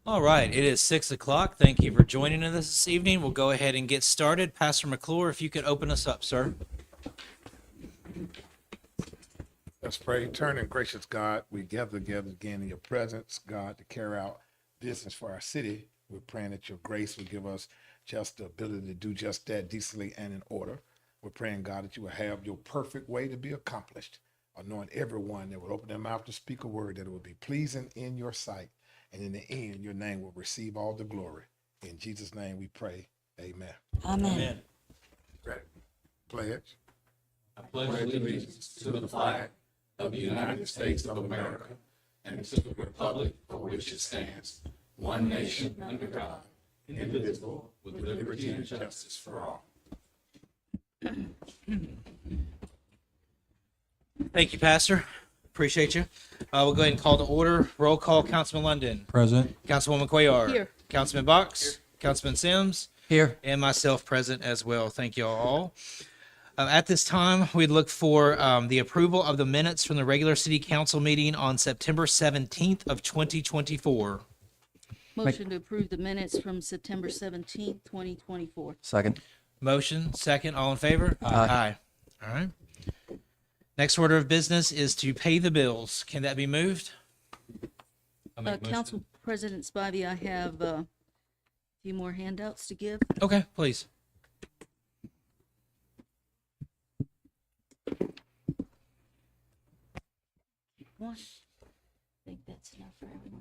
All right, it is 6 o'clock. Thank you for joining us this evening. We'll go ahead and get started. Pastor McClure, if you could open us up, sir. Let's pray. Eternal and gracious God, we gather together again in your presence, God, to carry out business for our city. We're praying that your grace will give us just the ability to do just that decently and in order. We're praying, God, that you will have your perfect way to be accomplished, anoint everyone that will open their mouth to speak a word, that it will be pleasing in your sight. And in the end, your name will receive all the glory. In Jesus' name we pray. Amen. Amen. Ready? Pledge. Pledge allegiance to the flag of the United States of America and to the republic for which it stands, one nation under God, indivisible, with liberty and justice for all. Thank you, Pastor. Appreciate you. We'll go ahead and call to order. Roll call, Councilman London. Present. Councilwoman Cuellar. Here. Councilman Box. Councilman Sims. Here. And myself present as well. Thank you all. At this time, we'd look for the approval of the minutes from the regular city council meeting on September 17th of 2024. Motion to approve the minutes from September 17th, 2024. Second. Motion, second, all in favor? Aye. All right. Next order of business is to pay the bills. Can that be moved? Council President Spivey, I have a few more handouts to give. Okay, please. One. I think that's enough for everyone.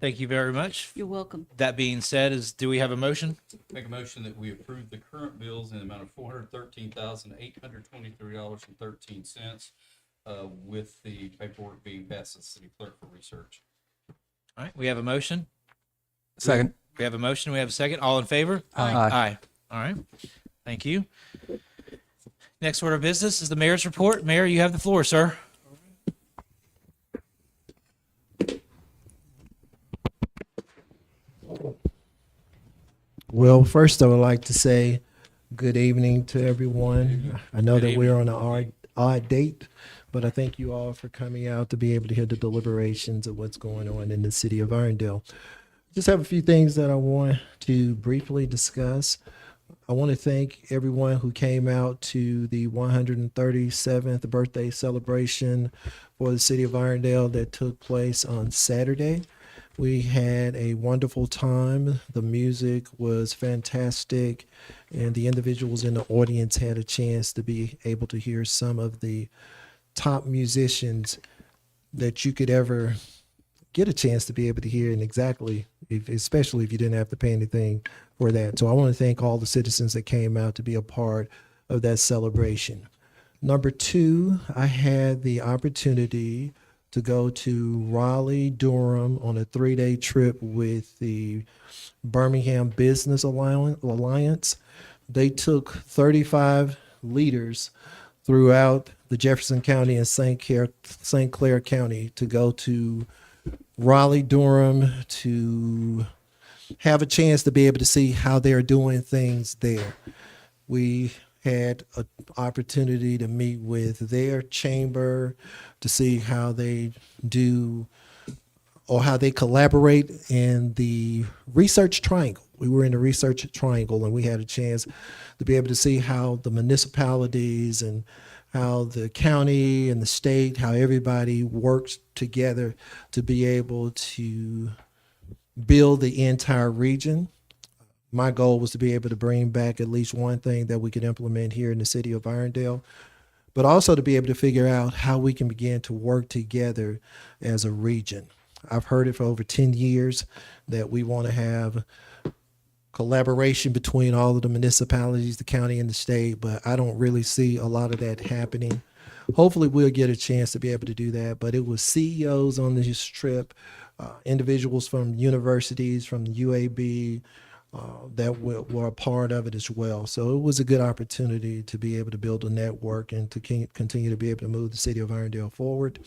Thank you very much. You're welcome. That being said, do we have a motion? Make a motion that we approve the current bills in the amount of $413,823.13, with the paperwork being passed to the city clerk for research. All right, we have a motion. Second. We have a motion. We have a second. All in favor? Aye. Aye. All right. Thank you. Next order of business is the mayor's report. Mayor, you have the floor, sir. Well, first I would like to say good evening to everyone. I know Good that we're on an odd date, but I thank you all for coming out to be able to hear the deliberations of what's going on in the city of Irondale. Just have a few things that I want to briefly discuss. I want to thank everyone who came out to the 137th birthday celebration for the city of Irondale that took place on Saturday. We had a wonderful time. The music was fantastic, and the individuals in the audience had a chance to be able to hear some of the top musicians that you could ever get a chance to be able to hear, and especially if you didn't have to pay anything for that. So I want to thank all the citizens that came out to be a part of that celebration. Number two, I had the opportunity to go to Raleigh, Durham on a 3-day trip with the Birmingham Business Alliance. They took 35 leaders throughout the Jefferson County and St. Clair County to go to Raleigh, Durham to have a chance to be able to see how they're doing things there. We had an opportunity to meet with their chamber to see how they do or how they collaborate in the research triangle. We were in the research triangle, and we had a chance to be able to see how the municipalities and how the county and the state, how everybody works together to be able to build the entire region. My goal was to be able to bring back at least one thing that we could implement here in the city of Irondale, but also to be able to figure out how we can begin to work together as a region. I've heard it for over 10 years that we want to have collaboration between all of the municipalities, the county, and the state, but I don't really see a lot of that happening. Hopefully we'll get a chance to be able to do that, but it was CEOs on this trip, individuals from universities, from the UAB, that were a part of it as well. So it was a good opportunity to be able to build a network and to continue to be able to move the city of Irondale forward.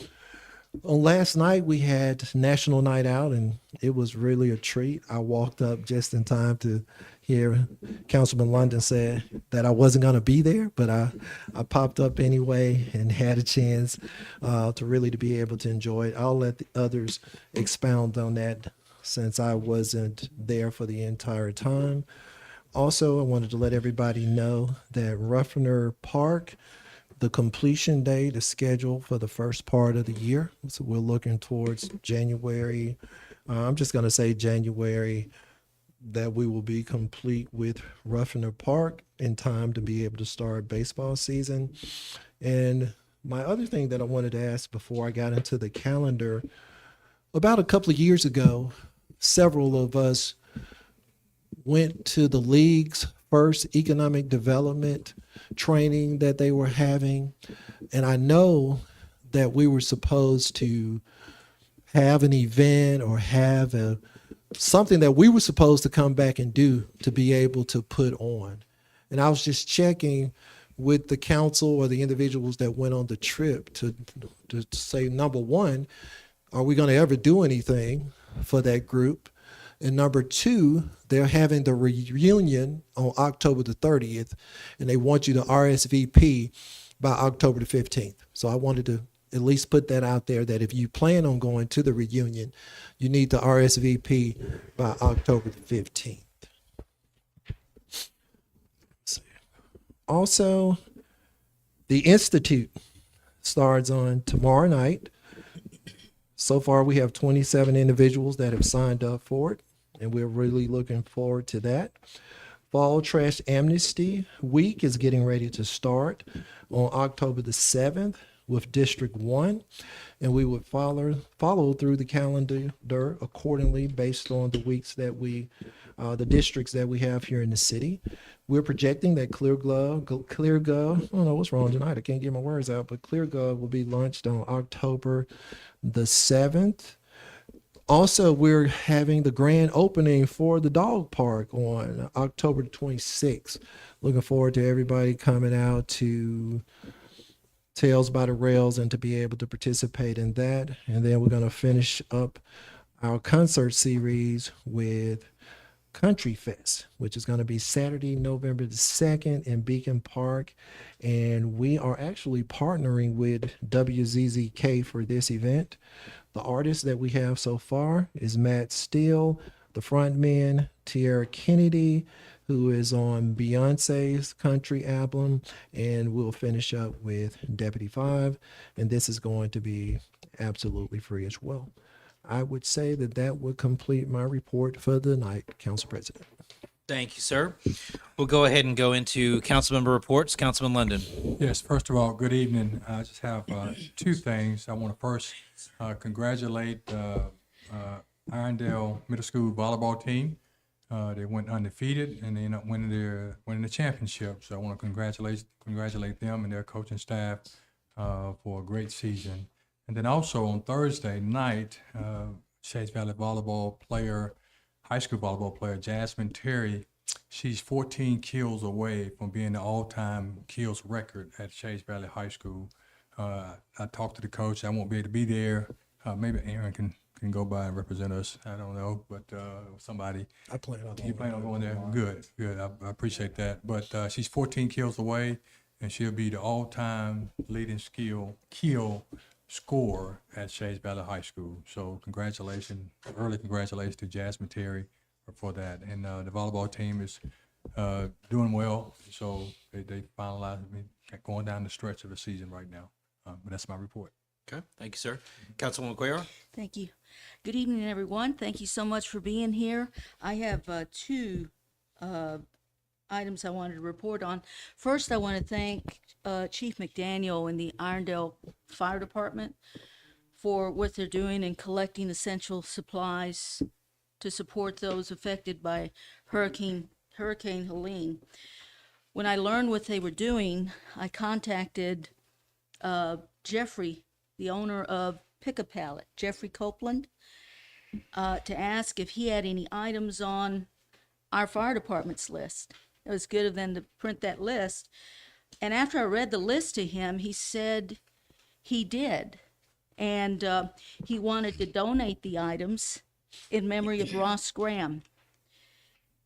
On last night, we had National Night Out, and it was really a treat. I walked up just in time to hear Councilman London say that I wasn't going to be there, but I popped up anyway and had a chance to really to be able to enjoy it. I'll let the others expound on that since I wasn't there for the entire time. Also, I wanted to let everybody know that Ruffner Park, the completion date is scheduled for the first part of the year. So we're looking towards January. I'm just going to say January, that we will be complete with Ruffner Park in time to be able to start baseball season. And my other thing that I wanted to ask before I got into the calendar, about a couple of years ago, several of us went to the league's first economic development training that they were having. And I know that we were supposed to have an event or have something that we were supposed to come back and do to be able to put on. And I was just checking with the council or the individuals that went on the trip to say, number one, are we going to ever do anything for that group? And number two, they're having the reunion on October the 30th, and they want you to RSVP by October the 15th. So I wanted to at least put that out there, that if you plan on going to the reunion, you need to RSVP by October the 15th. Also, the Institute starts on tomorrow night. So far, we have 27 individuals that have signed up for it, and we're really looking forward to that. Fall Trash Amnesty Week is getting ready to start on October the 7th with District 1, and we would follow through the calendar accordingly based on the weeks that the districts that we have here in the city. We're projecting that ClearGov, I don't know what's wrong tonight, I can't get my words out, but ClearGov will be launched on October the 7th. Also, we're having the grand opening for the dog park on October the 26th. Looking forward to everybody coming out to Tales by the Rails and to be able to participate in that. And then we're going to finish up our concert series with Country Fest, which is going to be Saturday, November the 2nd in Beacon Park. And we are actually partnering with WZZK for this event. The artists that we have so far is Matt Steele, the frontman, Tierra Kennedy, who is on Beyonce's country album, and we'll finish up with Deputy 5, and this is going to be absolutely free as well. I would say that that would complete my report for the night, Council President. Thank you, sir. We'll go ahead and go into council member reports. Councilman London. Yes, first of all, good evening. I just have two things. I want to first congratulate Irondale Middle School volleyball team. They went undefeated and they ended up winning the championship. So I want to congratulate them and their coaching staff for a great season. And then also on Thursday night, Chase Valley high school volleyball player Jasmine Terry, she's 14 kills away from being the all-time kills record at Chase Valley High School. I talked to the coach. I won't be able to be there. Maybe Aaron can go by and represent us. I don't know, but somebody. I plan on You plan on going there? Good. I appreciate that. But she's 14 kills away, and she'll be the all-time leading kill scorer at Chase Valley High School. So early congratulations to Jasmine Terry for that. And the volleyball team is doing well. So they finalized going down the stretch of the season right now. But that's my report. Okay. Thank you, sir. Councilwoman Cuellar. Thank you. Good evening, everyone. Thank you so much for being here. I have two items I wanted to report on. First, I want to thank Chief McDaniel and the Irondale Fire Department for what they're doing in collecting essential supplies to support those affected by Hurricane Helene. When I learned what they were doing, I contacted Jeffrey, the owner of Pick a Pallet, Jeffrey Copeland, to ask if he had any items on our fire department's list. It was good of them to print that list. And after I read the list to him, he said he did. and he wanted to donate the items in memory of Ross Graham.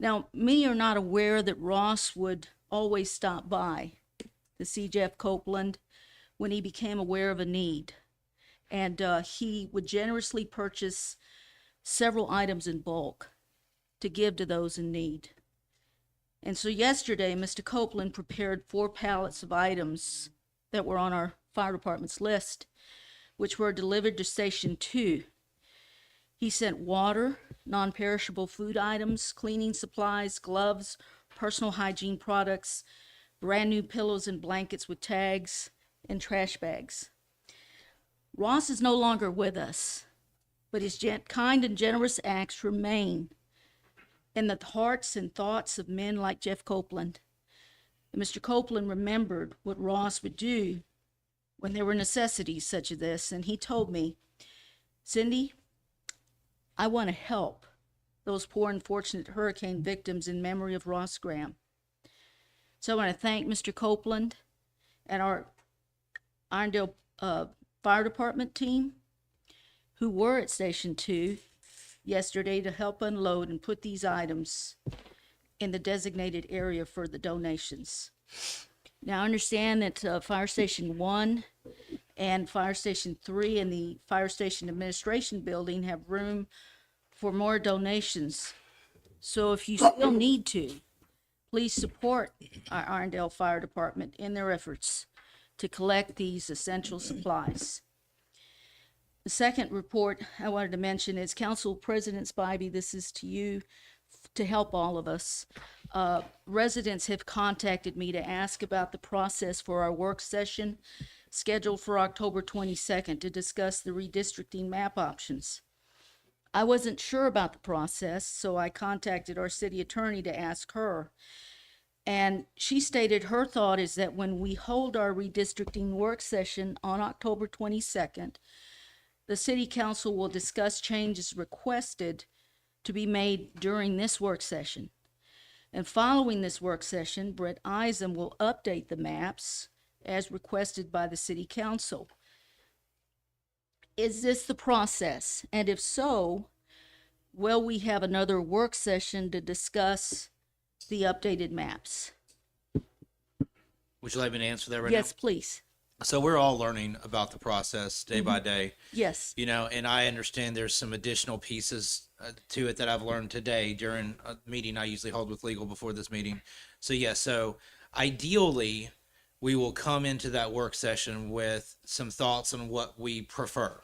Now, many are not aware that Ross would always stop by to see Jeff Copeland when he became aware of a need. And he would generously purchase several items in bulk to give to those in need. And so yesterday, Mr. Copeland prepared 4 pallets of items that were on our fire department's list, which were delivered to Station 2. He sent water, non-perishable food items, cleaning supplies, gloves, personal hygiene products, brand new pillows and blankets with tags, and trash bags. Ross is no longer with us, but his kind and generous acts remain in the hearts and thoughts of men like Jeff Copeland. And Mr. Copeland remembered what Ross would do when there were necessities such as this, and he told me, Cindy, I want to help those poor unfortunate hurricane victims in memory of Ross Graham. So I want to thank Mr. Copeland and our Irondale Fire Department team who were at Station 2 yesterday to help unload and put these items in the designated area for the donations. Now, I understand that Fire Station 1 and Fire Station 3 and the Fire Station Administration Building have room for more donations. So if you still need to, please support our Irondale Fire Department in their efforts to collect these essential supplies. The second report I wanted to mention is Council President Spivey, this is to you to help all of us. Residents have contacted me to ask about the process for our work session scheduled for October 22nd to discuss the redistricting map options. I wasn't sure about the process, so I contacted our city attorney to ask her. And she stated her thought is that when we hold our redistricting work session on October 22nd, the city council will discuss changes requested to be made during this work session. And following this work session, Brett Eisen will update the maps as requested by the city council. Is this the process? And if so, will we have another work session to discuss the updated maps? Would you like me to answer that right now? Yes, please. So we're all learning about the process day by day, Yes. you know, and I understand there's some additional pieces to it that I've learned today during a meeting I usually hold with legal before this meeting. So yes, so ideally we will come into that work session with some thoughts on what we prefer.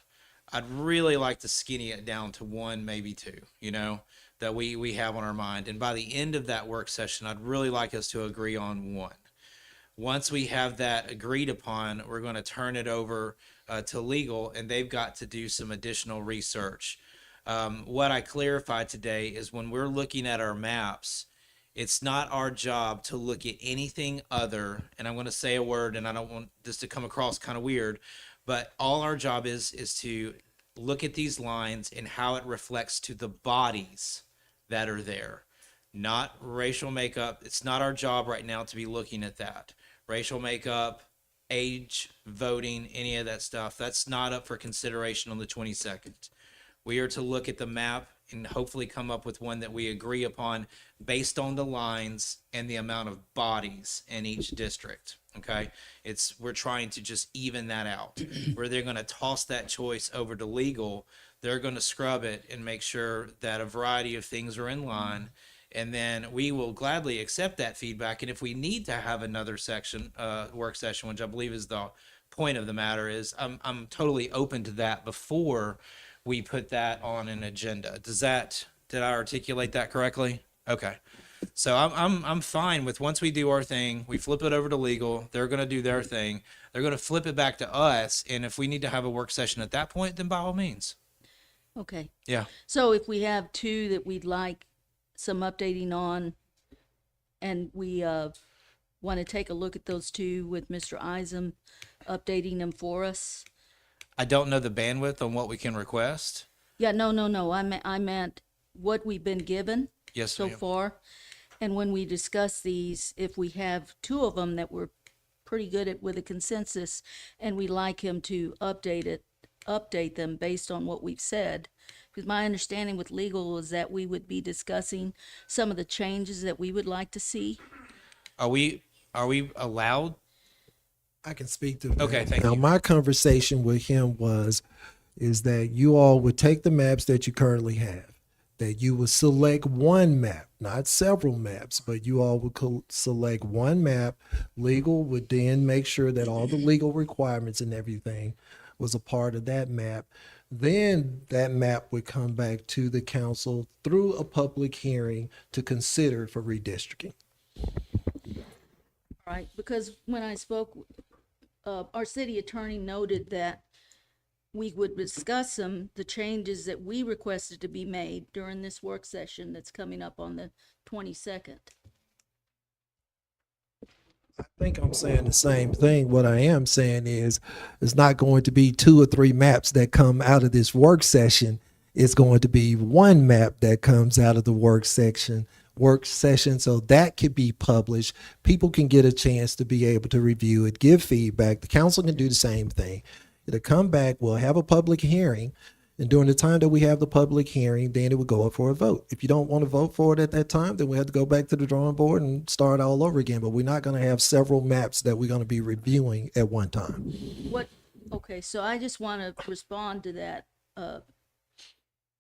I'd really like to skinny it down to 1, maybe 2, you know, that we have on our mind. And by the end of that work session, I'd really like us to agree on 1. Once we have that agreed upon, we're going to turn it over to legal, and they've got to do some additional research. What I clarified today is when we're looking at our maps, it's not our job to look at anything other, and I'm going to say a word, and I don't want this to come across kind of weird, but all our job is to look at these lines and how it reflects to the bodies that are there, not racial makeup. It's not our job right now to be looking at that. Racial makeup, age, voting, any of that stuff, that's not up for consideration on the 22nd. We are to look at the map and hopefully come up with one that we agree upon based on the lines and the amount of bodies in each district. Okay, we're trying to just even that out. Where they're going to toss that choice over to legal, they're going to scrub it and make sure that a variety of things are in line. And then we will gladly accept that feedback. And if we need to have another section, work session, which I believe is the point of the matter, is I'm totally open to that before we put that on an agenda. Did I articulate that correctly? Okay. So I'm fine with once we do our thing, we flip it over to legal. They're going to do their thing. They're going to flip it back to us. And if we need to have a work session at that point, then by all means. Okay. Yeah. So if we have 2 that we'd like some updating on, and we want to take a look at those 2 with Mr. Eisen updating them for us. I don't know the bandwidth on what we can request. Yeah, no. I meant what we've been given Yes, so ma'am. far. And when we discuss these, if we have 2 of them that we're pretty good at with a consensus, and we'd like him to update it update them based on what we've said. Because my understanding with legal is that we would be discussing some of the changes that we would like to see. Are we allowed? I can speak to that. Okay, thank Now, you. my conversation with him is that you all would take the maps that you currently have, that you would select one map, not several maps, but you all would select one map. Legal would then make sure that all the legal requirements and everything was a part of that map. Then that map would come back to the council through a public hearing to consider for redistricting. Right, because when I spoke, our city attorney noted that we would discuss the changes that we requested to be made during this work session that's coming up on the 22nd. I think I'm saying the same thing. What I am saying is it's not going to be 2 or 3 maps that come out of this work session. It's going to be one map that comes out of the work session, so that could be published. People can get a chance to be able to review it, give feedback. The council can do the same thing. It'll come back, we'll have a public hearing, and during the time that we have the public hearing, then it would go up for a vote. If you don't want to vote for it at that time, then we have to go back to the drawing board and start all over again. But we're not going to have several maps that we're going to be reviewing at one time. Okay, so I just want to respond to that,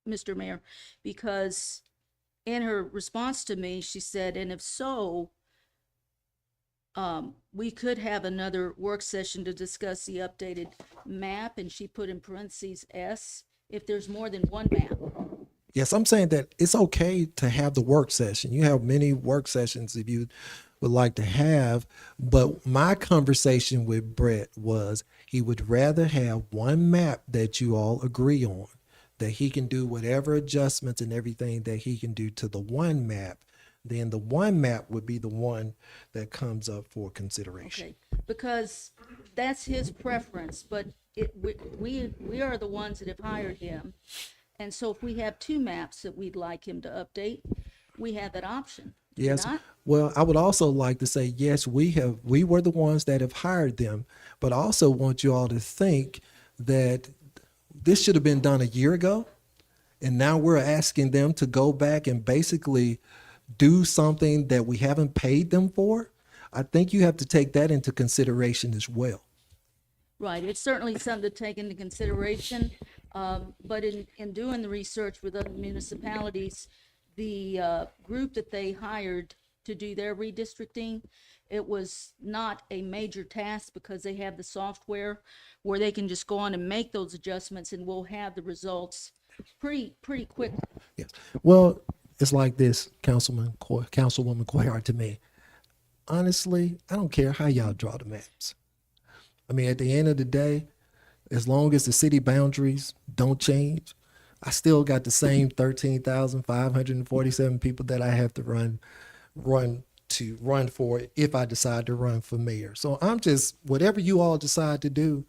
Mr. Mayor, because in her response to me, she said, and if so, we could have another work session to discuss the updated map, and she put in parentheses S, if there's more than one map. Yes, I'm saying that it's okay to have the work session. You have many work sessions if you would like to have, but my conversation with Brett was he would rather have one map that you all agree on, that he can do whatever adjustments and everything that he can do to the one map. Then the one map would be the one that comes up for consideration. Okay, because that's his preference, but we are the ones that have hired him. And so if we have 2 maps that we'd like him to update, we have that option. Do we Yes. not? Well, I would also like to say, yes, we were the ones that have hired them, but I also want you all to think that this should have been done a year ago. And now we're asking them to go back and basically do something that we haven't paid them for. I think you have to take that into consideration as well. Right, it's certainly something to take into consideration, but in doing the research with other municipalities, the group that they hired to do their redistricting, it was not a major task because they have the software where they can just go on and make those adjustments, and we'll have the results pretty quick. Yes. Well, it's like this, Councilwoman Cuellar, to me. Honestly, I don't care how y'all draw the maps. I mean, at the end of the day, as long as the city boundaries don't change, I still got the same 13,547 people that I have to run for if I decide to run for mayor. So I'm just, whatever you all decide to do,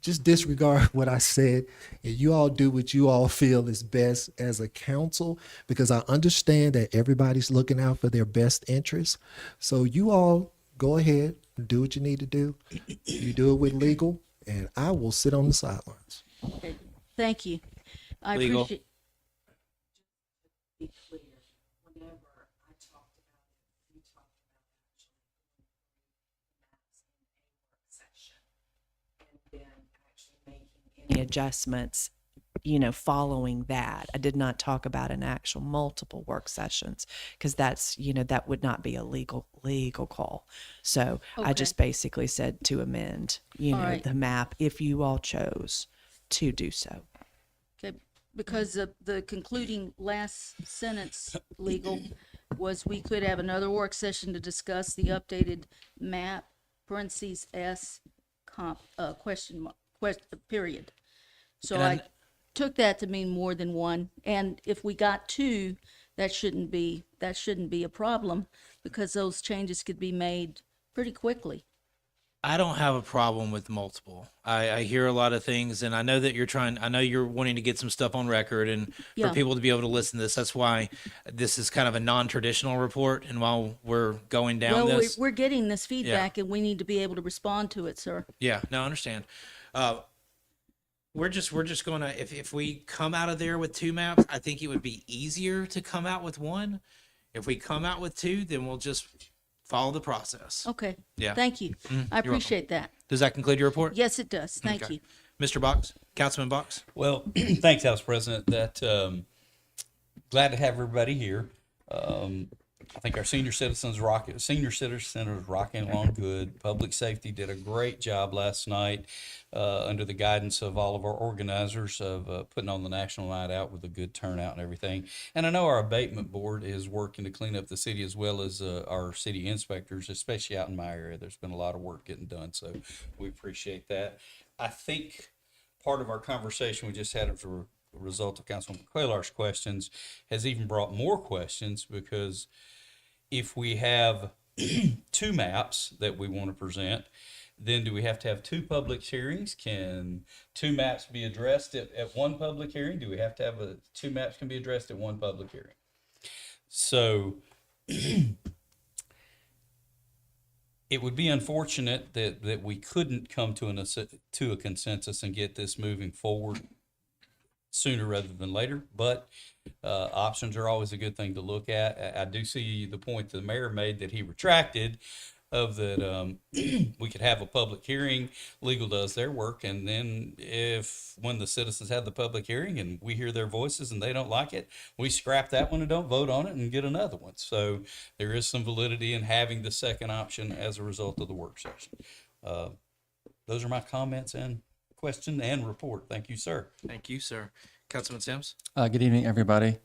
just disregard what I said, and you all do what you all feel is best as a council, because I understand that everybody's looking out for their best interests. So you all go ahead and do what you need to do. You do it with legal, and I will sit on the sidelines. Okay, thank you. I Legal. appreciate. Be clear, whenever I talked about it, we talked about actually maps in a work session and then actually making any adjustments, following that. I did not talk about an actual multiple work sessions because that's, that would not be a legal call. So I Okay. just basically said to amend, All right. the map if you all chose to do so. Okay, because the concluding last sentence, legal, was we could have another work session to discuss the updated map, parentheses S, question mark, period. So And I took that to mean more than one, and if we got 2, that shouldn't be a problem, because those changes could be made pretty quickly. I don't have a problem with multiple. I hear a lot of things, and I know that I know you're wanting to get some stuff on record and Yeah. for people to be able to listen to this. That's why this is kind of a non-traditional report. And while we're going down Well, this, we're getting this feedback, and we need to be able to respond to it, sir. yeah, no, I understand. we're just gonna, if we come out of there with 2 maps, I think it would be easier to come out with 1. If we come out with 2, then we'll just follow the process. Okay. Yeah. Thank you. I welcome. appreciate that. Does that conclude your report? Yes, it does. Thank Okay. you. Mr. Box, Councilman Box. Well, thanks, House President. Glad to have everybody here. I think our senior citizens rocking along good. Public safety did a great job last night under the guidance of all of our organizers of putting on the National Night Out with a good turnout and everything. And I know our abatement board is working to clean up the city as well as our city inspectors, especially out in my area. There's been a lot of work getting done, so we appreciate that. I think part of our conversation we just had as a result of Councilman Cuellar's questions has even brought more questions, because if we have 2 maps that we want to present, then do we have to have 2 public hearings? Can 2 maps be addressed at one public hearing? Do we have to have 2 maps can be addressed at one public hearing? So it would be unfortunate that we couldn't come to a consensus and get this moving forward sooner rather than later, but options are always a good thing to look at. I do see the point the mayor made that he retracted of that we could have a public hearing, legal does their work, and then when the citizens have the public hearing and we hear their voices and they don't like it, we scrap that one and don't vote on it and get another one. So there is some validity in having the second option as a result of the work session. Those are my comments and question and report. Thank you, sir. Thank you, sir. Councilman Sims. Good evening, everybody.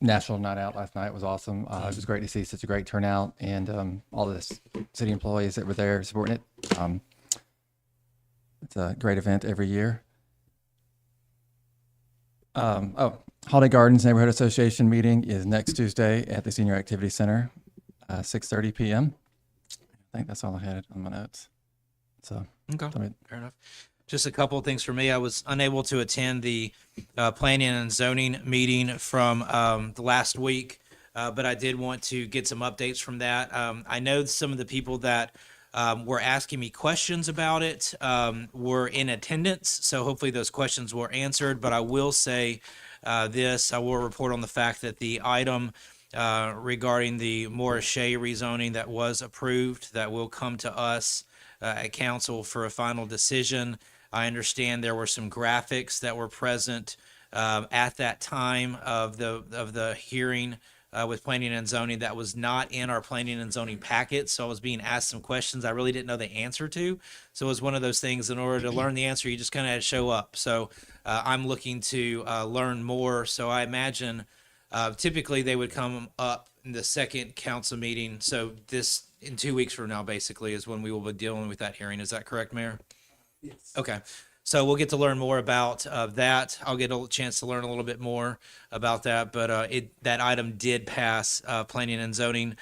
National Night Out last night was awesome. It was great to see such a great turnout and all the city employees that were there supporting it. It's a great event every year. Holiday Gardens Neighborhood Association meeting is next Tuesday at the Senior Activity Center, 6:30 p.m. I think that's all I had on my notes. So, Okay. Fair enough. Just a couple of things for me. I was unable to attend the planning and zoning meeting from the last week, but I did want to get some updates from that. I know some of the people that were asking me questions about it were in attendance, so hopefully those questions were answered. But I will say this, I will report on the fact that the item regarding the Morris Shea rezoning that was approved, that will come to us at council for a final decision. I understand there were some graphics that were present at that time of the hearing with planning and zoning that was not in our planning and zoning packet. So I was being asked some questions I really didn't know the answer to. So it was one of those things, in order to learn the answer, you just kind of had to show up. So I'm looking to learn more. So I imagine typically they would come up in the second council meeting. So this, in 2 weeks from now, basically, is when we will be dealing with that hearing. Is that correct, Mayor? Yes. Okay. So we'll get to learn more about that. I'll get a chance to learn a little bit more about that, but that item did pass planning and zoning.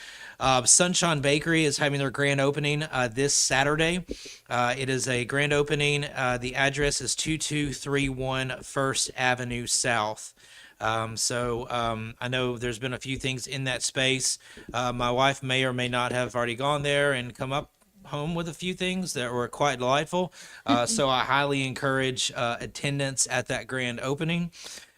Sunshine Bakery is having their grand opening this Saturday. It is a grand opening. The address is 2231 First Avenue South. I know there's been a few things in that space. My wife may or may not have already gone there and come up home with a few things that were quite delightful. So I highly encourage attendance at that grand opening.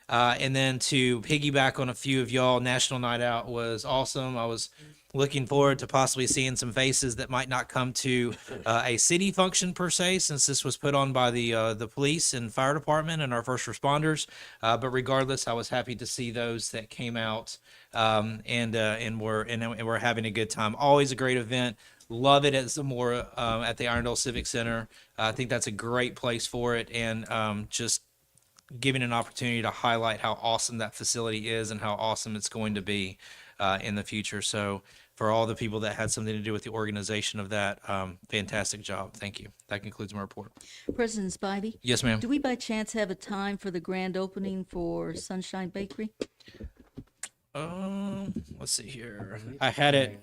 And then to piggyback on a few of y'all, National Night Out was awesome. I was looking forward to possibly seeing some faces that might not come to a city function per se, since this was put on by the police and fire department and our first responders. But regardless, I was happy to see those that came out and were having a good time. Always a great event. Love it at Zamora at the Irondale Civic Center. I think that's a great place for it, and just giving an opportunity to highlight how awesome that facility is and how awesome it's going to be in the future. So for all the people that had something to do with the organization of that, fantastic job. Thank you. That concludes my report. President Spivey, Yes, ma'am. do we by chance have a time for the grand opening for Sunshine Bakery? Let's see here. I had it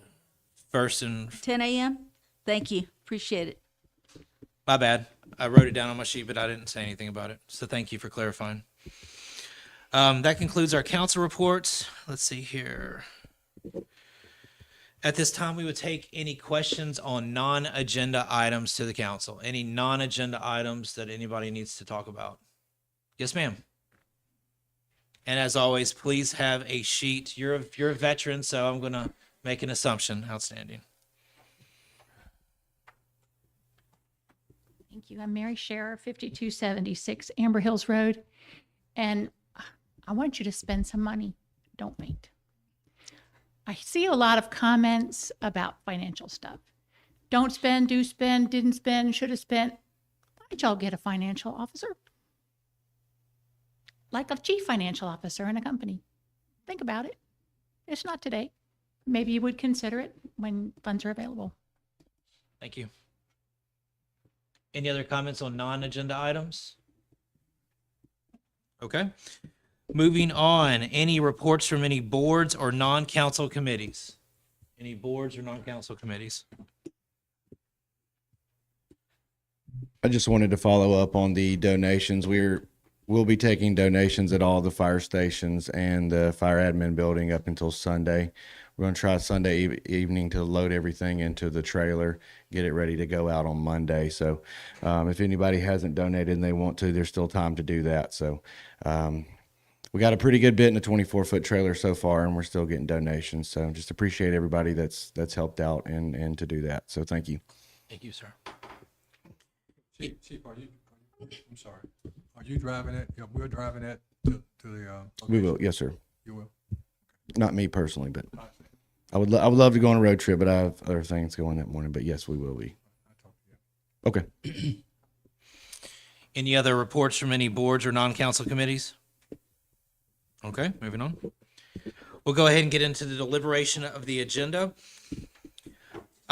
first and 10 a.m.? Thank you. Appreciate it. my bad. I wrote it down on my sheet, but I didn't say anything about it. So thank you for clarifying. That concludes our council reports. Let's see here. At this time, we would take any questions on non-agenda items to the council. Any non-agenda items that anybody needs to talk about? Yes, ma'am. And as always, please have a sheet. You're a veteran, so I'm gonna make an assumption. Outstanding. Thank you. I'm Mary Scherer, 5276 Amber Hills Road. And I want you to spend some money. Don't wait. I see a lot of comments about financial stuff. Don't spend, do spend, didn't spend, should have spent. Why don't y'all get a financial officer? Like a chief financial officer in a company. Think about it. It's not today. Maybe you would consider it when funds are available. Thank you. Any other comments on non-agenda items? Okay. Moving on, any reports from any boards or non-council committees? Any boards or non-council committees? I just wanted to follow up on the donations. We'll be taking donations at all the fire stations and the fire admin building up until Sunday. We're going to try Sunday evening to load everything into the trailer, get it ready to go out on Monday. So if anybody hasn't donated and they want to, there's still time to do that. So we got a pretty good bit in a 24-foot trailer so far, and we're still getting donations. So just appreciate everybody that's helped out and to do that. So thank you. Thank you, sir. Chief, I'm sorry. Are you driving it? Yeah, we're driving it to the. We will, location? yes, sir. You will. Not me personally, but I would love to go on a road trip, but I have other things going that morning. But yes, we will be. Okay. Any other reports from any boards or non-council committees? Okay, moving on. We'll go ahead and get into the deliberation of the agenda.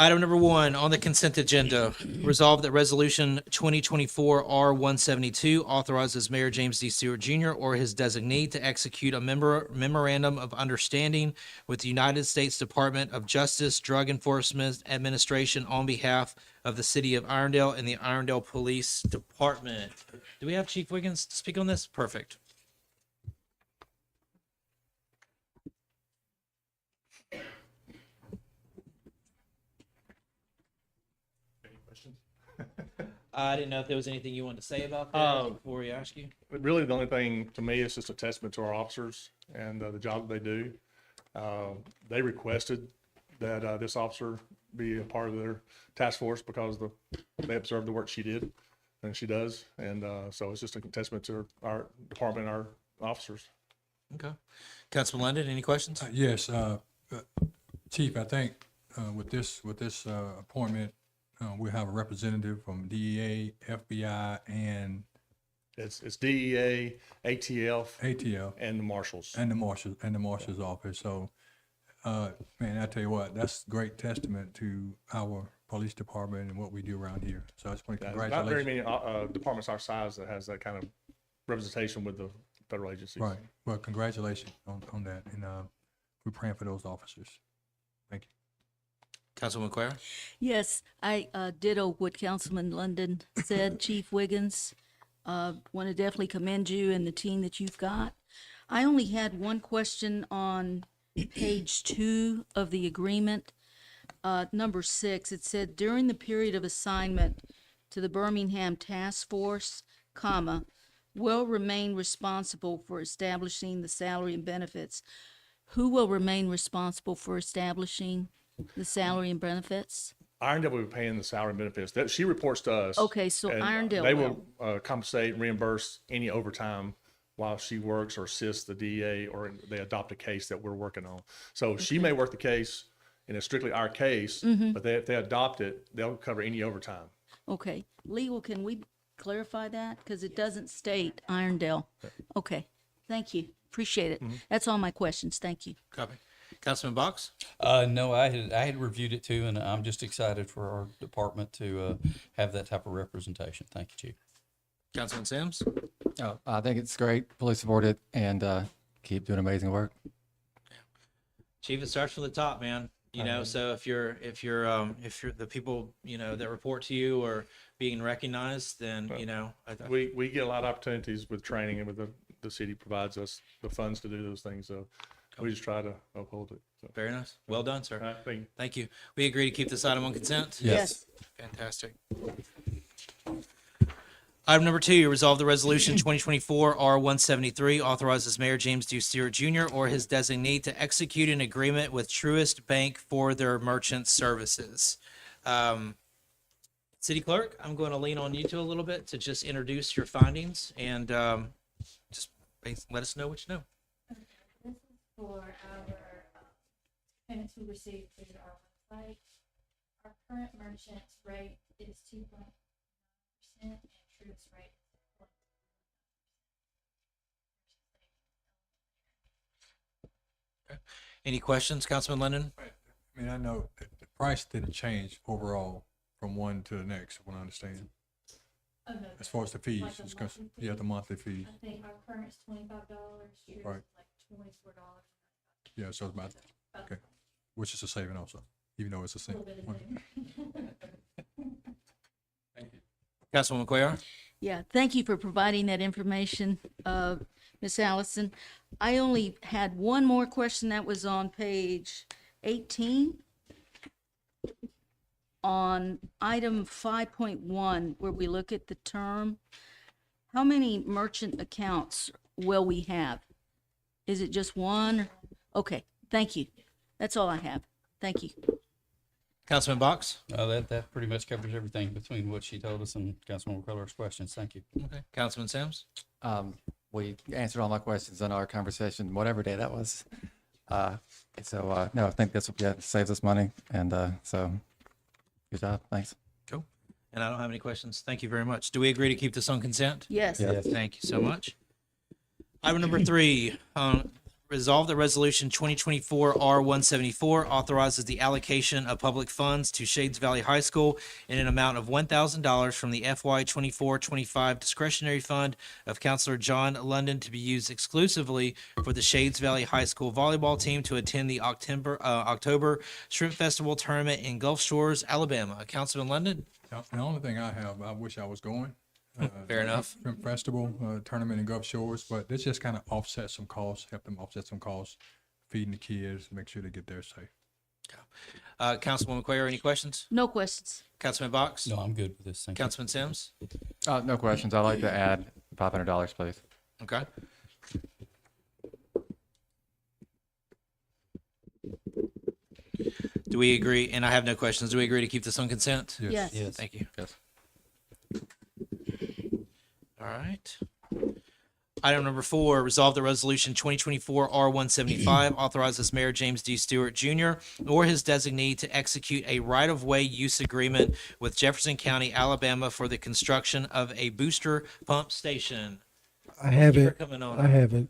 Item number 1 on the consent agenda, resolve that resolution 2024 R172 authorizes Mayor James D. Stewart Jr. or his designee to execute a memorandum of understanding with the United States Department of Justice Drug Enforcement Administration on behalf of the city of Irondale and the Irondale Police Department. Do we have Chief Wiggins to speak on this? Perfect. I didn't know if there was anything you wanted to say about that before we ask you. But really, the only thing to me is just a testament to our officers and the job that they do. They requested that this officer be a part of their task force because they observed the work she did and she does. And so it's just a testament to our department and our officers. Okay. Councilman London, any questions? Yes, Chief, I think with this appointment, we'll have a representative from DEA, FBI, and It's DEA, ATF, ATF, and the marshals. and the marshal's office. So, man, I tell you what, that's great testament to our police department and what we do around here. So I just want to There's not very congratulations. many departments our size that has that kind of representation with the federal agencies. Right. Well, congratulations on that, and we're praying for those officers. Thank you. Councilman McQuarrie? Yes, I ditto what Councilman London said, Chief Wiggins. Want to definitely commend you and the team that you've got. I only had one question on page 2 of the agreement. Number 6, it said during the period of assignment to the Birmingham Task Force, comma, will remain responsible for establishing the salary and benefits. Who will remain responsible for establishing the salary and benefits? Irondale will be paying the salary and benefits. That she reports to us. Okay, so and Irondale They will compensate and reimburse any overtime while she works or assists the DA or they adopt a case that we're working on. So she may work the case and it's strictly our case, but if they adopt it, they'll cover any overtime. Okay, legal, can we clarify that? Because it doesn't state Irondale. Okay, thank you, appreciate it. That's all my questions, thank you. Copy. Councilman Box? No, I had reviewed it too, and I'm just excited for our department to have that type of representation. Thank you, Chief. Councilman Sims? Oh, I think it's great, fully supported, and keep doing amazing work. Chief, it starts from the top, man. You know, so if you're the people, you know, that report to you are being recognized, then, you know, We get a lot of opportunities with training and with the city provides us the funds to do those things. So We just try to uphold it. So, Very nice. Well done, sir. thank you. Thank you. We agree to keep this item on consent? Yes. Fantastic. Item number 2, resolve the resolution 2024 R173 authorizes Mayor James D. Stewart Jr. or his designee to execute an agreement with Truist Bank for their merchant services. City Clerk, I'm going to lean on you two a little bit to just introduce your findings and just let us know what you know. This is for our payments we received through our website. Our current merchant rate is 2.9% and Truist rate is 0.9%. Any questions, Councilman Lennon? I mean, I know that the price didn't change overall from one to the next, from what I understand, Oh, no, as far as the fees. like the It's 'cause- monthly yeah, fee? the monthly fees. I think our current is $25, Truist Right. is like $24. Yeah, so it's about, okay, which is a saving also, even though it's the A same. little bit of savings. Councilwoman Cuellar? Yeah, thank you for providing that information, Ms. Allison. I only had one more question that was on page 18. On item 5.1, where we look at the term, how many merchant accounts will we have? Is it just one? Okay, thank you. That's all I have. Thank you. Councilman Box? That pretty much covers everything between what she told us and Councilman McCullough's questions. Thank you. Okay. Councilman Sims? We answered all my questions in our conversation, whatever day that was. No, I think this saves us money. And so, good job. Thanks. Cool. And I don't have any questions. Thank you very much. Do we agree to keep this on consent? Yes. Thank you so much. Item number 3, resolve that resolution 2024 R174 authorizes the allocation of public funds to Shades Valley High School in an amount of $1,000 from the FY 24-25 discretionary fund of Counselor John London to be used exclusively for the Shades Valley High School volleyball team to attend the October Shrimp Festival tournament in Gulf Shores, Alabama. Councilman London? Now, the only thing I have, I wish I was going. Fair enough. Shrimp Festival tournament in Gulf Shores, but this just kind of offset some costs, help them offset some costs, feeding the kids, make sure they get there safe. Councilwoman Cuellar, any questions? No questions. Councilman Box? No, I'm good with this. Thank you. Councilman Sims? No questions. I'd like to add $500, please. Okay. Do we agree? And I have no questions. Do we agree to keep this on consent? Yes. Thank you. Yes. All right. Item number 4, resolve the resolution 2024 R175 authorizes Mayor James D. Stewart Jr. or his designee to execute a right-of-way use agreement with Jefferson County, Alabama for the construction of a booster pump station. I have you for it. coming on. I have it,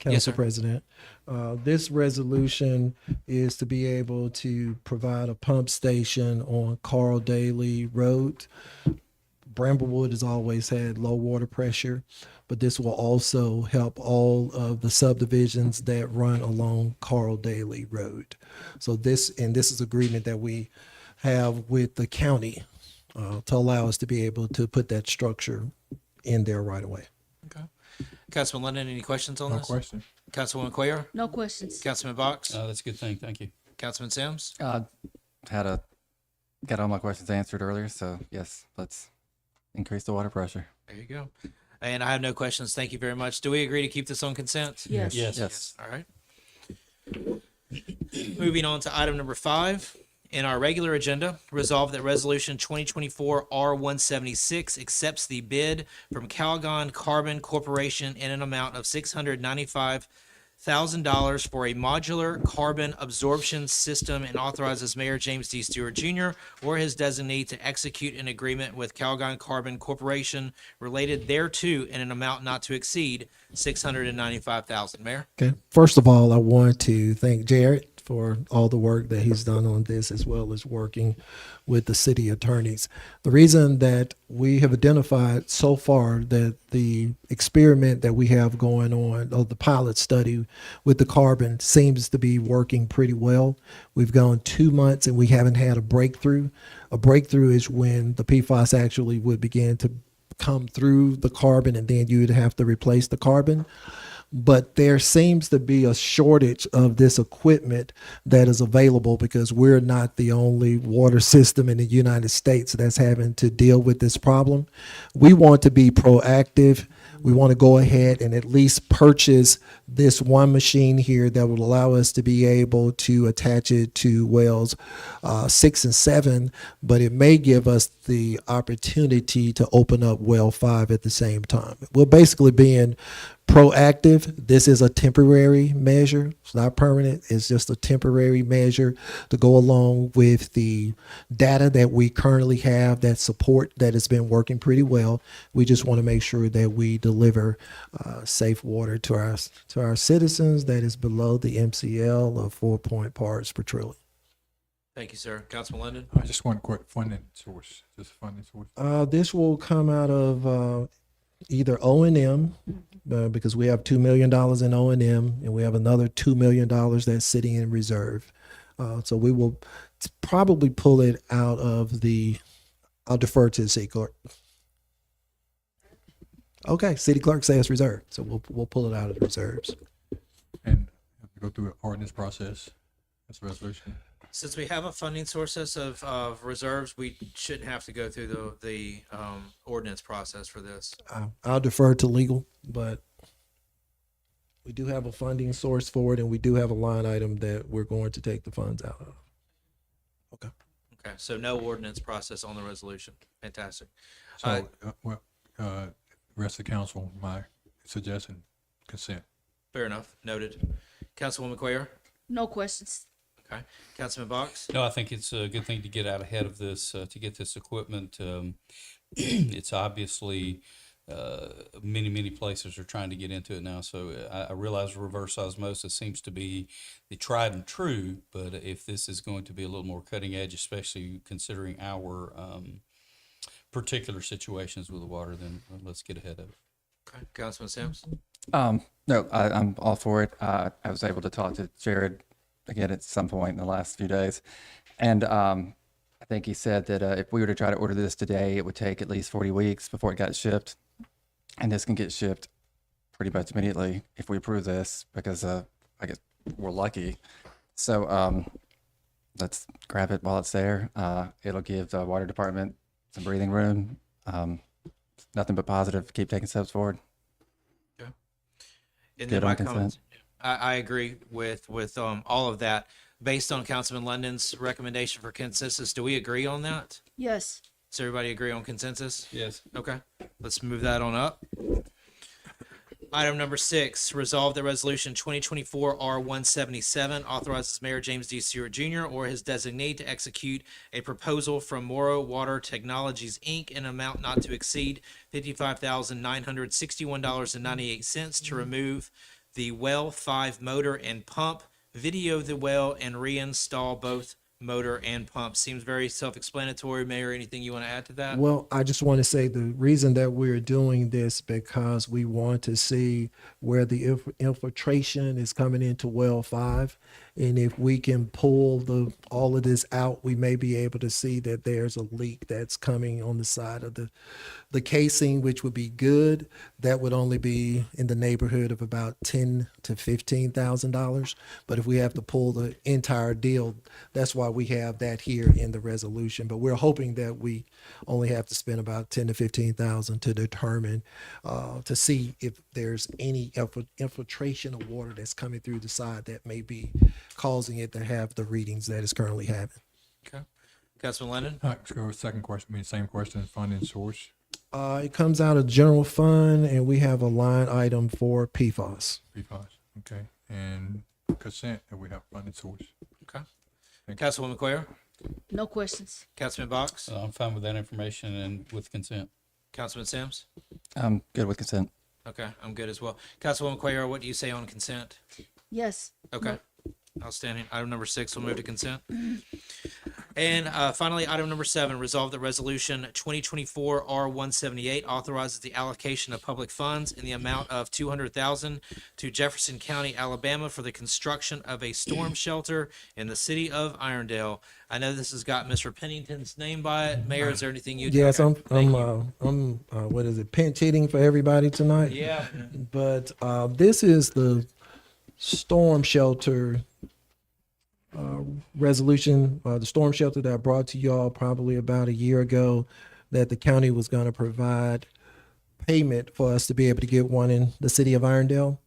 Yes, sir. Council President. This resolution is to be able to provide a pump station on Carl Daly Road. Bramblewood has always had low water pressure, but this will also help all of the subdivisions that run along Carl Daly Road. So this is agreement that we have with the county to allow us to be able to put that structure in there right away. Okay. Councilman Lennon, any questions on No this? question. Councilwoman Cuellar? No questions. Councilman Box? That's a good thing. Thank you. Councilman Sims? Got all my questions answered earlier, so yes, let's increase the water pressure. There you go. And I have no questions. Thank you very much. Do we agree to keep this on consent? Yes. Yes. All right. Moving on to item number 5. In our regular agenda, resolve that resolution 2024 R176 accepts the bid from Calgon Carbon Corporation in an amount of $695,000 for a modular carbon absorption system and authorizes Mayor James D. Stewart Jr. or his designee to execute an agreement with Calgon Carbon Corporation related thereto in an amount not to exceed $695,000. Mayor? Okay. First of all, I want to thank Jared for all the work that he's done on this, as well as working with the city attorneys. The reason that we have identified so far that the experiment that we have going on, or the pilot study with the carbon, seems to be working pretty well. We've gone 2 months and we haven't had a breakthrough. A breakthrough is when the PFAS actually would begin to come through the carbon and then you'd have to replace the carbon. but there seems to be a shortage of this equipment that is available because we're not the only water system in the United States that's having to deal with this problem. We want to be proactive. We want to go ahead and at least purchase this one machine here that will allow us to be able to attach it to wells 6 and 7, but it may give us the opportunity to open up well 5 at the same time. We're basically being proactive. This is a temporary measure. It's not permanent. It's just a temporary measure to go along with the data that we currently have that support that has been working pretty well. We just want to make sure that we deliver safe water to our citizens that is below the MCL of 4 parts per trillion. Thank you, sir. Councilman London? I just want a quick funding source, just funding source. This will come out of either O&M, because we have $2 million in O&M, and we have another $2 million that's sitting in reserve. So we will probably pull it out of I'll defer to the city clerk. Okay, city clerk says reserve, so we'll pull it out of the reserves. And have to go through an ordinance process. That's a resolution. Since we have a funding sources of reserves, we shouldn't have to go through the ordinance process for this. I'll defer to legal, but we do have a funding source for it, and we do have a line item that we're going to take the funds out of. Okay. Okay, so no ordinance process on the resolution. Fantastic. So, rest of the council, my suggestion, consent. Fair enough. Noted. Councilwoman Cuellar? No questions. Okay. Councilman Box? No, I think it's a good thing to get out ahead of this, to get this equipment. It's obviously, many places are trying to get into it now. So I realize reverse osmosis seems to be the tried and true, but if this is going to be a little more cutting edge, especially considering our particular situations with the water, then let's get ahead of it. Okay. Councilman Sims? No, I'm all for it. I was able to talk to Jared again at some point in the last few days. And I think he said that if we were to try to order this today, it would take at least 40 weeks before it got shipped. And this can get shipped pretty much immediately if we approve this, because I guess we're lucky. So let's grab it while it's there. It'll give the water department some breathing room. Nothing but positive. Keep taking steps forward. Okay. And Good then my on consent. comments. I agree with all of that. Based on Councilman London's recommendation for consensus, do we agree on that? Yes. Does everybody agree on consensus? Yes. Okay, let's move that on up. Item number 6, resolve that resolution 2024 R177 authorizes Mayor James D. Stewart Jr. or his designee to execute a proposal from Morrow Water Technologies, Inc. in an amount not to exceed $55,961.98 to remove the well 5 motor and pump, video the well, and reinstall both motor and pump. Seems very self-explanatory. Mayor, anything you want to add to that? Well, I just want to say the reason that we're doing this because we want to see where the infiltration is coming into well 5. And if we can pull all of this out, we may be able to see that there's a leak that's coming on the side of the casing, which would be good. That would only be in the neighborhood of about $10,000 to $15,000. But if we have to pull the entire deal, that's why we have that here in the resolution. But we're hoping that we only have to spend about $10,000 to $15,000 to determine, to see if there's any infiltration of water that's coming through the side that may be causing it to have the readings that it's currently having. Okay. Councilman Lennon? Let's go with second question, same question, funding source. It comes out of general fund, and we have a line item for PFAS. PFAS, okay. And consent, that we have funding source. Okay. Councilwoman Cuellar? No questions. Councilman Box? I'm fine with that information and with consent. Councilman Sims? I'm good with consent. Okay, I'm good as well. Councilwoman Cuellar, what do you say on consent? Yes. Okay. Outstanding. Item number 6, we'll move to consent. And finally, item number 7, resolve that resolution 2024 R178 authorizes the allocation of public funds in the amount of $200,000 to Jefferson County, Alabama for the construction of a storm shelter in the city of Irondale. I know this has got Mr. Pennington's name by it. Mayor, is there anything you'd Yes, okay, thank you. I'm what is it, pinch hitting for everybody tonight? Yeah. But this is the storm shelter resolution, the storm shelter that I brought to y'all probably about a year ago, that the county was going to provide payment for us to be able to get one in the city of Irondale.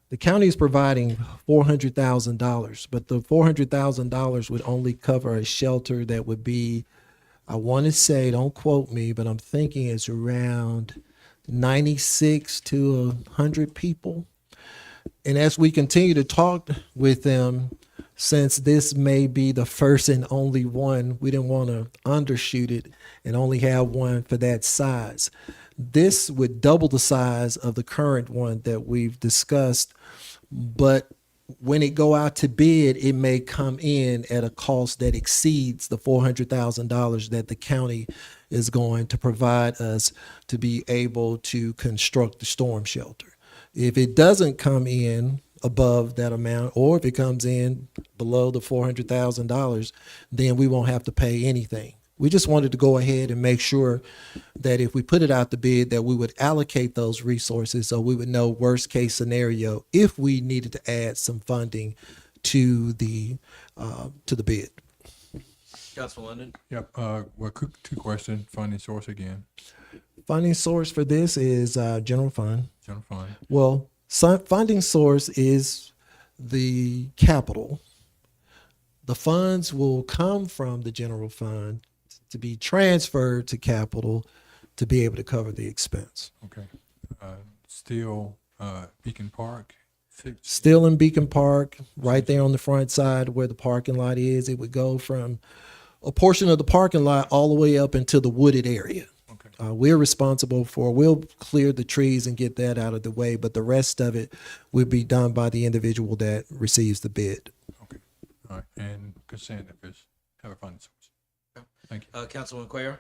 The county is providing $400,000, but the $400,000 would only cover a shelter that would be, I want to say, don't quote me, but I'm thinking it's around 96 to 100 people. And as we continue to talk with them, since this may be the first and only one, we didn't want to undershoot it and only have one for that size. This would double the size of the current one that we've discussed, but when it go out to bid, it may come in at a cost that exceeds the $400,000 that the county is going to provide us to be able to construct the storm shelter. If it doesn't come in above that amount, or if it comes in below the $400,000, then we won't have to pay anything. We just wanted to go ahead and make sure that if we put it out to bid, that we would allocate those resources so we would know worst case scenario if we needed to add some funding to the bid. Councilman London. Yep. Well, two questions. Funding source again. Funding source for this is general fund. General fund. Well, funding source is the capital. The funds will come from the general fund to be transferred to capital to be able to cover the expense. Okay. Still, Beacon Park. Still in Beacon Park, right there on the front side where the parking lot is. It would go from a portion of the parking lot all the way up into the wooded area. Okay. We'll clear the trees and get that out of the way, but the rest of it will be done by the individual that receives the bid. Okay. All right. And consent if it's have a funding source. Thank you. Councilman Cuellar.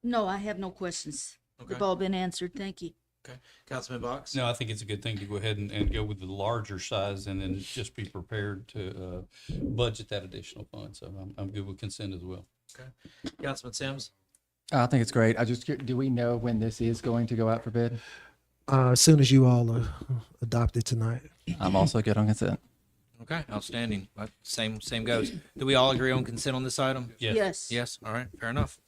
No, I have no questions. Okay. They've all been answered. Thank you. Okay. Councilman Box. No, I think it's a good thing to go ahead and go with the larger size and then just be prepared to budget that additional fund. So I'm good with consent as well. Okay. Councilman Sims. I think it's great. Do we know when this is going to go out for bid? As soon as you all adopt it tonight. I'm also good on consent. Okay, outstanding. Same goes. Do we all agree on consent on this item? Yes. Yes. All right. Fair enough.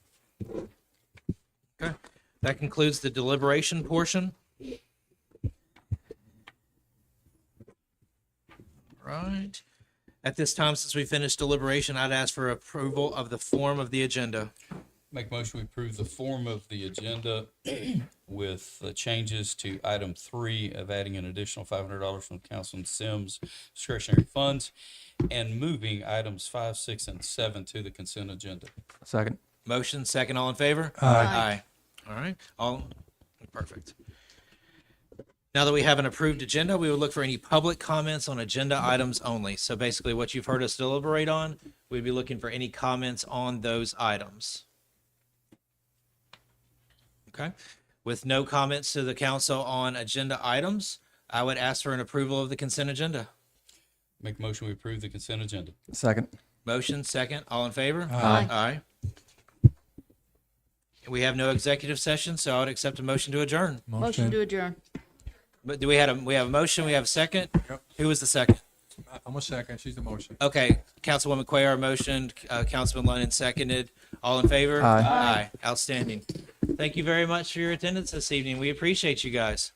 Okay. That concludes the deliberation portion. Right. At this time, since we finished deliberation, I'd ask for approval of the form of the agenda. Make motion we approve the form of the agenda with the changes to item 3 of adding an additional $500 from Councilman Sims discretionary funds and moving items 5, 6, and 7 to the consent agenda. Second. Motion, second, all in favor? Aye. All right, all perfect. Now that we have an approved agenda, we would look for any public comments on agenda items only. So basically what you've heard us deliberate on, we'd be looking for any comments on those items. Okay, with no comments to the council on agenda items, I would ask for an approval of the consent agenda. Make motion we approve the consent agenda. Second. Motion, second, all in favor? Aye. Aye. We have no executive session, so I would accept a motion to adjourn. Motion to adjourn. But do we have a motion? We have a second? Yep. Who was the second? I'm a second. She's the motion. Okay, Councilwoman Cuellar motioned, Councilman Lennon seconded. All in favor? Aye. Aye. Outstanding. Thank you very much for your attendance this evening. We appreciate you guys.